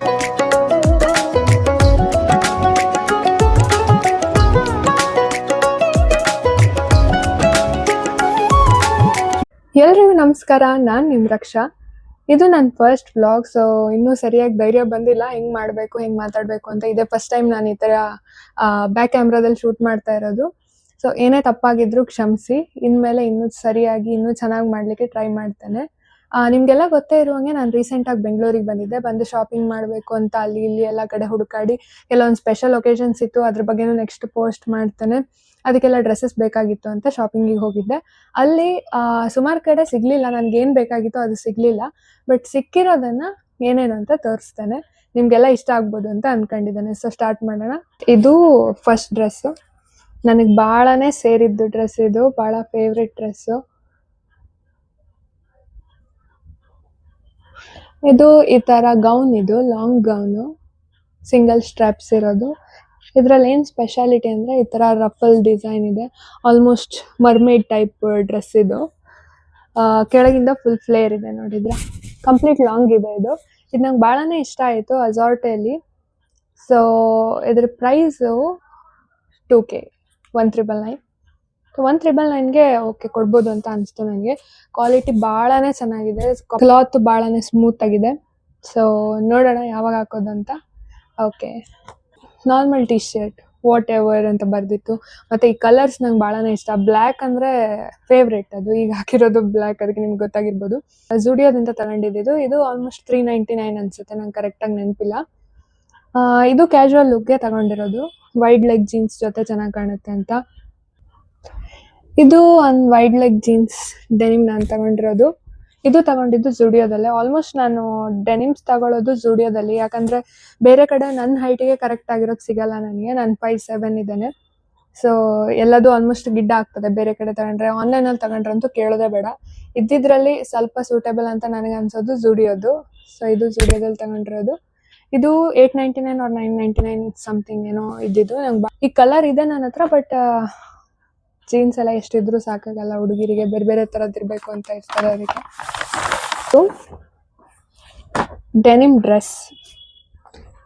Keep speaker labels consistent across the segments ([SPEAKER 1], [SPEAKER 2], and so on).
[SPEAKER 1] ಎಲ್ರಿಗೂ ನಮಸ್ಕಾರ, ನಾನು ನಿಮ್ಮ ರಕ್ಷಾ. ಇದು ನನ್ನ ಫಸ್ಟ್ ವ್ಲಾಗ್. ಸೊ ಇನ್ನೂ ಸರಿಯಾಗಿ ಧೈರ್ಯ ಬಂದಿಲ್ಲ ಹೆಂಗೆ ಮಾಡಬೇಕು, ಹೆಂಗೆ ಮಾತಾಡಬೇಕು ಅಂತ. ಇದೇ ಫಸ್ಟ್ ಟೈಮ್ ನಾನು ಈ ಥರ ಬ್ಯಾಕ್ ಕ್ಯಾಮ್ರಾದಲ್ಲಿ ಶೂಟ್ ಮಾಡ್ತಾ ಇರೋದು. ಸೊ ಏನೇ ತಪ್ಪಾಗಿದ್ರು ಕ್ಷಮಿಸಿ. ಇನ್ಮೇಲೆ ಇನ್ನೂ ಸರಿಯಾಗಿ ಇನ್ನೂ ಚೆನ್ನಾಗಿ ಮಾಡಲಿಕ್ಕೆ ಟ್ರೈ ಮಾಡ್ತೇನೆ. ನಿಮಗೆಲ್ಲ ಗೊತ್ತೇ ಇರುವಂಗೆ ನಾನು ರೀಸೆಂಟಾಗಿ ಬೆಂಗಳೂರಿಗೆ ಬಂದು ಶಾಪಿಂಗ್ ಮಾಡಬೇಕು ಅಂತ ಅಲ್ಲಿ ಇಲ್ಲಿ ಎಲ್ಲ ಕಡೆ ಹುಡುಕಾಡಿ ಕೆಲವೊಂದು ಸ್ಪೆಷಲ್ ಒಕೇಶನ್ಸ್ ಇತ್ತು, ಅದ್ರ ಬಗ್ಗೆನೂ ನೆಕ್ಸ್ಟ್ ಪೋಸ್ಟ್ ಮಾಡ್ತೇನೆ. ಅದಕ್ಕೆಲ್ಲ ಡ್ರೆಸ್ಸಸ್ ಬೇಕಾಗಿತ್ತು ಅಂತ ಶಾಪಿಂಗಿಗೆ ಹೋಗಿದ್ದೆ. ಅಲ್ಲಿ ಸುಮಾರು ಕಡೆ ಸಿಗಲಿಲ್ಲ, ನನಗೇನು ಬೇಕಾಗಿತ್ತು ಅದು ಸಿಗಲಿಲ್ಲ. ಬಟ್ ಸಿಕ್ಕಿರೋದನ್ನ ಏನೇನು ಅಂತ ತೋರಿಸ್ತೇನೆ, ನಿಮಗೆಲ್ಲ ಇಷ್ಟ ಆಗ್ಬೋದು ಅಂತ ಅಂದ್ಕೊಂಡಿದ್ದೇನೆ. ಸೊ ಸ್ಟಾರ್ಟ್ ಮಾಡೋಣ. ಇದು ಫಸ್ಟ್ ಡ್ರೆಸ್ಸು, ನನಗೆ ಭಾಳನೇ ಸೇರಿದ್ದು ಡ್ರೆಸ್. ಇದು ಭಾಳ ಫೇವ್ರೆಟ್ ಡ್ರೆಸ್ಸು. ಇದು ಈ ಥರ ಗೌನ್, ಇದು ಲಾಂಗ್ ಗೌನು, ಸಿಂಗಲ್ ಸ್ಟ್ರಾಪ್ಸ್ ಇರೋದು. ಇದರಲ್ಲಿ ಏನು ಸ್ಪೆಷಾಲಿಟಿ ಅಂದರೆ ಈ ಥರ ರಫಲ್ ಡಿಸೈನ್ ಇದೆ, ಆಲ್ಮೋಸ್ಟ್ ಮರ್ಮೇಡ್ ಟೈಪ್ ಡ್ರೆಸ್ ಇದು. ಕೆಳಗಿಂದ ಫುಲ್ ಫ್ಲೇರ್ ಇದೆ, ನೋಡಿದ್ರೆ ಕಂಪ್ಲೀಟ್ ಲಾಂಗ್ ಇದೆ. ಇದು ನಂಗೆ ಭಾಳನೇ ಇಷ್ಟ ಆಯಿತು ಅಜಾರ್ಟೆಯಲ್ಲಿ. ಸೊ ಇದ್ರ ಪ್ರೈಸು 2K, 1,999. 1,999ಗೆ ಓಕೆ ಕೊಡ್ಬೋದು ಅಂತ ಅನಿಸ್ತು ನನಗೆ. ಕ್ವಾಲಿಟಿ ಭಾಳನೇ ಚೆನ್ನಾಗಿದೆ, ಕ್ಲಾತ್ ಭಾಳನೇ ಸ್ಮೂತ್ ಆಗಿದೆ. ಸೊ ನೋಡೋಣ ಯಾವಾಗ ಹಾಕೋದಂತ. Okay, normal T shirt, whatever ಅಂತ ಬರೆದಿತ್ತು. ಮತ್ತು ಈ ಕಲರ್ಸ್ ನಂಗೆ ಭಾಳನೇ ಇಷ್ಟ. ಬ್ಲ್ಯಾಕ್ ಅಂದರೆ ಫೇವ್ರೆಟ್, ಅದು ಈಗ ಹಾಕಿರೋದು ಬ್ಲ್ಯಾಕ್, ಅದಕ್ಕೆ ನಿಮ್ಗೆ ಗೊತ್ತಾಗಿರ್ಬೋದು. ಜುಡಿಯೋದಿಂದ ತಗೊಂಡಿದ್ದು. ಇದು ಆಲ್ಮೋಸ್ಟ್ 399 ಅನಿಸುತ್ತೆ, ನಂಗೆ ಕರೆಕ್ಟಾಗಿ ನೆನಪಿಲ್ಲ. ಇದು ಕ್ಯಾಶುವಲ್ ಲುಕ್ಗೆ ತಗೊಂಡಿರೋದು, ವೈಡ್ ಲೆಗ್ ಜೀನ್ಸ್ ಜೊತೆ ಚೆನ್ನಾಗಿ ಕಾಣುತ್ತೆ ಅಂತ. ಇದು ಒಂದು ವೈಡ್ ಲೆಗ್ ಜೀನ್ಸ್ ಡೆನಿಮ್ ನಾನು ತಗೊಂಡಿರೋದು. ಇದು ತಗೊಂಡಿದ್ದು ಜುಡಿಯೋದಲ್ಲೇ. ಆಲ್ಮೋಸ್ಟ್ ನಾನು ಡೆನಿಮ್ಸ್ ತಗೊಳ್ಳೋದು ಜುಡಿಯೋದಲ್ಲಿ, ಯಾಕಂದರೆ ಬೇರೆ ಕಡೆ ನನ್ನ ಹೈಟಿಗೆ ಕರೆಕ್ಟ್ ಆಗಿರೋದು ಸಿಗಲ್ಲ ನನಗೆ. ನಾನು 5'7" ಇದ್ದೇನೆ. ಸೊ ಎಲ್ಲದೂ ಆಲ್ಮೋಸ್ಟ್ ಗಿಡ್ಡ ಆಗ್ತದೆ ಬೇರೆ ಕಡೆ ತಗೊಂಡ್ರೆ. ಆನ್ಲೈನಲ್ಲಿ ತಗೊಂಡ್ರೆ ಅಂತೂ ಕೇಳೋದೇ ಬೇಡ. ಇದ್ದಿದ್ರಲ್ಲಿ ಸ್ವಲ್ಪ ಸೂಟೇಬಲ್ ಅಂತ ನನಗೆ ಅನ್ಸೋದು ಜುಡಿಯೋದು. ಸೊ ಇದು ಜುಡಿಯೋದಲ್ಲಿ ತಗೊಂಡಿರೋದು. ಇದು 899 or 999 ಸಮಥಿಂಗ್ ಏನೋ ಇದ್ದಿದ್ದು. ನಂಗೆ ಈ ಕಲರ್ ಇದೆ ನನ್ನ ಹತ್ರ, ಬಟ್ ಜೀನ್ಸ್ ಎಲ್ಲ ಎಷ್ಟಿದ್ರೂ ಸಾಕಾಗಲ್ಲ ಹುಡುಗಿರಿಗೆ, ಬೇರೆ ಬೇರೆ ಥರದ್ದಿರಬೇಕು ಅಂತ ಇರ್ತಾರೆ ಅದಕ್ಕೆ. ಸೊ ಡೆನಿಮ್ ಡ್ರೆಸ್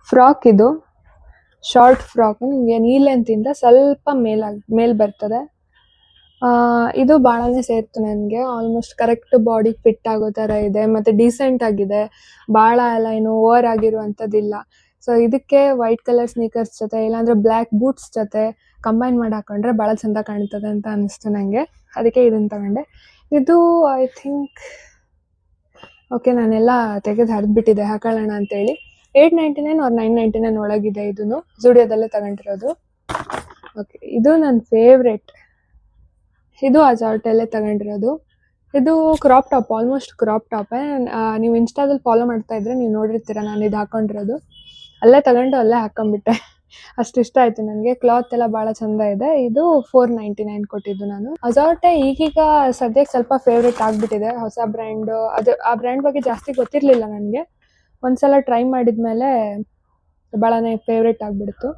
[SPEAKER 1] ಫ್ರಾಕ್, ಇದು ಶಾರ್ಟ್ ಫ್ರಾಕ್, ನಿಮಗೆ ನೀ ಲೆಂತಿಂದ ಸ್ವಲ್ಪ ಮೇಲ್ ಬರ್ತದೆ. ಇದು ಭಾಳನೇ ಸೇರ್ತು ನನಗೆ. ಆಲ್ಮೋಸ್ಟ್ ಕರೆಕ್ಟ್ ಬಾಡಿ ಫಿಟ್ ಆಗೋ ಥರ ಇದೆ, ಮತ್ತು ಡೀಸೆಂಟ್ ಆಗಿದೆ. ಭಾಳ ಎಲ್ಲ ಏನು ಓವರ್ ಆಗಿರುವಂಥದ್ದಿಲ್ಲ. ಸೊ ಇದಕ್ಕೆ ವೈಟ್ ಕಲರ್ ಸ್ನೀಕರ್ಸ್ ಜೊತೆ ಇಲ್ಲಾಂದರೆ ಬ್ಲ್ಯಾಕ್ ಬೂಟ್ಸ್ ಜೊತೆ ಕಂಬೈನ್ ಮಾಡಿ ಹಾಕೊಂಡ್ರೆ ಭಾಳ ಚೆಂದ ಕಾಣ್ತದೆ ಅಂತ ಅನ್ನಿಸ್ತು ನನಗೆ. ಅದಕ್ಕೆ ಇದನ್ನು ತಗೊಂಡೆ. ಇದು ಐ ಥಿಂಕ್ ಓಕೆ, ನಾನೆಲ್ಲ ತೆಗೆದು ಹರಿದ್ಬಿಟ್ಟಿದೆ ಹಾಕೊಳ್ಳೋಣ ಅಂತೇಳಿ. 899 or 999 ಒಳಗಿದೆ. ಇದನ್ನು ಜುಡಿಯೋದಲ್ಲೇ ತಗೊಂಡಿರೋದು. ಓಕೆ, ಇದು ನನ್ನ ಫೇವ್ರೆಟ್. ಇದು ಅಜಾರ್ಟಲ್ಲೇ ತಗೊಂಡಿರೋದು. ಇದು ಕ್ರಾಪ್ ಟಾಪ್, ಆಲ್ಮೋಸ್ಟ್ ಕ್ರಾಪ್ ಟಾಪೇ. ನೀವು ಇನ್ಸ್ಟಾದಲ್ಲಿ ಫಾಲೋ ಮಾಡ್ತಾ ಇದ್ರೆ ನೀವು ನೋಡಿರ್ತೀರ ನಾನು ಇದು ಹಾಕೊಂಡಿರೋದು. ಅಲ್ಲೇ ತಗೊಂಡು ಅಲ್ಲೇ ಹಾಕೊಂಡ್ಬಿಟ್ಟೆ, ಅಷ್ಟು ಇಷ್ಟ ಆಯಿತು ನನಗೆ. ಕ್ಲಾತ್ ಎಲ್ಲ ಭಾಳ ಚೆಂದ ಇದೆ. ಇದು 499 ಕೊಟ್ಟಿದ್ದು ನಾನು. ಅಜಾರ್ಟೆ ಈಗೀಗ ಸದ್ಯಕ್ಕೆ ಸ್ವಲ್ಪ ಫೇವ್ರೇಟ್ ಆಗಿಬಿಟ್ಟಿದೆ, ಹೊಸ ಬ್ರ್ಯಾಂಡು. ಅದು ಆ ಬ್ರ್ಯಾಂಡ್ ಬಗ್ಗೆ ಜಾಸ್ತಿ ಗೊತ್ತಿರಲಿಲ್ಲ ನನಗೆ. ಒಂದ್ಸಲ ಟ್ರೈ ಮಾಡಿದ್ಮೇಲೆ ಭಾಳನೇ ಫೇವ್ರೇಟ್ ಆಗಿಬಿಡ್ತು.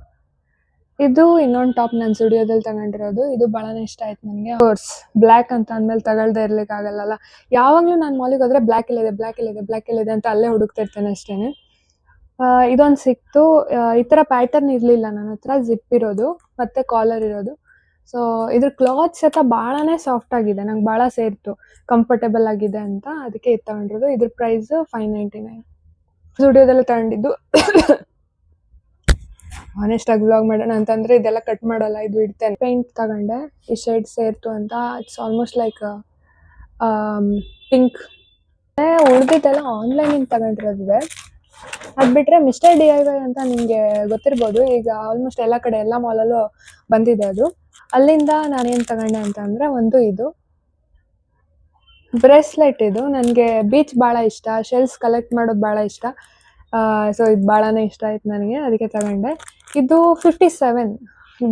[SPEAKER 1] ಇದು ಇನ್ನೊಂದು ಟಾಪ್ ನಾನು ಸ್ಟುಡಿಯೋದಲ್ಲಿ ತಗೊಂಡಿರೋದು. ಇದು ಭಾಳನೇ ಇಷ್ಟ ಆಯ್ತು ನನಗೆ. ಕೋರ್ಸ್ ಬ್ಲ್ಯಾಕ್ ಅಂತ ಅಂದಮೇಲೆ ತಗೊಳ್ದೇ ಇರ್ಲಿಕ್ಕೆ ಆಗಲ್ಲ. ಯಾವಾಗಲೂ ನಾನು ಮಾಲಿಗೆ ಹೋದರೆ ಬ್ಲ್ಯಾಕ್ ಎಲ್ಲಿದೆ ಅಂತ ಅಲ್ಲೇ ಹುಡುಕ್ತಿರ್ತೇನೆ ಅಷ್ಟೇ. ಇದೊಂದು ಸಿಕ್ತು. ಈ ಥರ ಪ್ಯಾಟರ್ನ್ ಇರಲಿಲ್ಲ ನನ್ನ ಹತ್ರ, ಜಿಪ್ ಇರೋದು ಮತ್ತು ಕಾಲರ್ ಇರೋದು. ಸೊ ಇದ್ರ ಕ್ಲಾತ್ ಸಹಿತ ಭಾಳನೇ ಸಾಫ್ಟ್ ಆಗಿದೆ, ನಂಗೆ ಭಾಳ ಸೇರ್ತು, ಕಂಫರ್ಟೇಬಲ್ ಆಗಿದೆ ಅಂತ. ಅದಕ್ಕೆ ಇದು ತಗೊಂಡಿರೋದು. ಇದ್ರ ಪ್ರೈಸು 599. ಸ್ಟುಡಿಯೋದಲ್ಲೇ ತಗೊಂಡಿದ್ದು. ಆನೆಸ್ಟಾಗಿ ವ್ಲಾಗ್ ಮಾಡೋಣ ಅಂತಂದರೆ ಇದೆಲ್ಲ ಕಟ್ ಮಾಡಲ್ಲ, ಇದು ಇಡ್ತೇನೆ. ಪೇಂಟ್ ತಗೊಂಡೆ, ಈ ಶೇಡ್ ಸೇರ್ತು ಅಂತ. It's almost like pink. ಉಳಿದಿದ್ದೆಲ್ಲ ಆನ್ಲೈನಿಂದ ತಗೊಂಡಿರೋದಿದೆ. ಅದು ಬಿಟ್ಟರೆ ಮಿಸ್ಟರ್ DIY ಅಂತ ನಿಮಗೆ ಗೊತ್ತಿರ್ಬೋದು, ಈಗ ಆಲ್ಮೋಸ್ಟ್ ಎಲ್ಲ ಕಡೆ ಎಲ್ಲ ಮಾಲಲ್ಲೂ ಬಂದಿದೆ ಅದು. ಅಲ್ಲಿಂದ ನಾನೇನು ತಗೊಂಡೆ ಅಂತ ಅಂದರೆ, ಒಂದು ಇದು ಬ್ರೇಸ್ಲೆಟ್. ಇದು ನನಗೆ ಬೀಚ್ ಭಾಳ ಇಷ್ಟ, ಶೆಲ್ಸ್ ಕಲೆಕ್ಟ್ ಮಾಡೋದು ಭಾಳ ಇಷ್ಟ. ಸೊ ಇದು ಭಾಳನೇ ಇಷ್ಟ ಆಯ್ತು ನನಗೆ, ಅದಕ್ಕೆ ತಗೊಂಡೆ. ಇದು 57,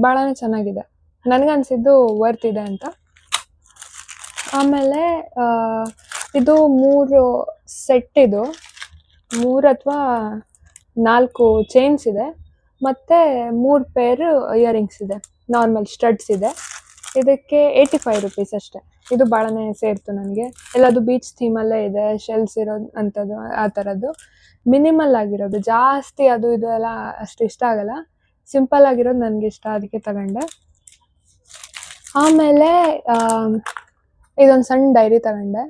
[SPEAKER 1] ಭಾಳನೇ ಚೆನ್ನಾಗಿದೆ, ನನಗನ್ಸಿದ್ದು ವರ್ತ್ ಇದೆ ಅಂತ. ಆಮೇಲೆ ಇದು 3 ಸೆಟ್, ಇದು 3 ಅಥವಾ 4 ಚೈನ್ಸ್ ಇದೆ, ಮತ್ತು 3 ಪೇರ್ ಇಯರಿಂಗ್ಸ್ ಇದೆ, ನಾರ್ಮಲ್ ಸ್ಟಡ್ಸ್ ಇದೆ. ಇದಕ್ಕೆ 85 ರೂಪೀಸ್ ಅಷ್ಟೇ. ಇದು ಭಾಳನೇ ಸೇರ್ತು ನನಗೆ. ಎಲ್ಲದು ಬೀಚ್ ಥೀಮಲ್ಲೇ ಇದೆ, ಶೆಲ್ಸ್ ಇರೋದು ಅಂಥದ್ದು ಆ ಥರದ್ದು. ಮಿನಿಮಲ್ ಆಗಿರೋದು, ಜಾಸ್ತಿ ಅದು ಇದು ಎಲ್ಲ ಅಷ್ಟು ಇಷ್ಟ ಆಗಲ್ಲ. ಸಿಂಪಲ್ ಆಗಿರೋದು ನನಗೆ ಇಷ್ಟ, ಅದಕ್ಕೆ ತಗೊಂಡೆ. ಆಮೇಲೆ ಇದೊಂದು ಸಣ್ಣ ಡೈರಿ ತಗೊಂಡೆ.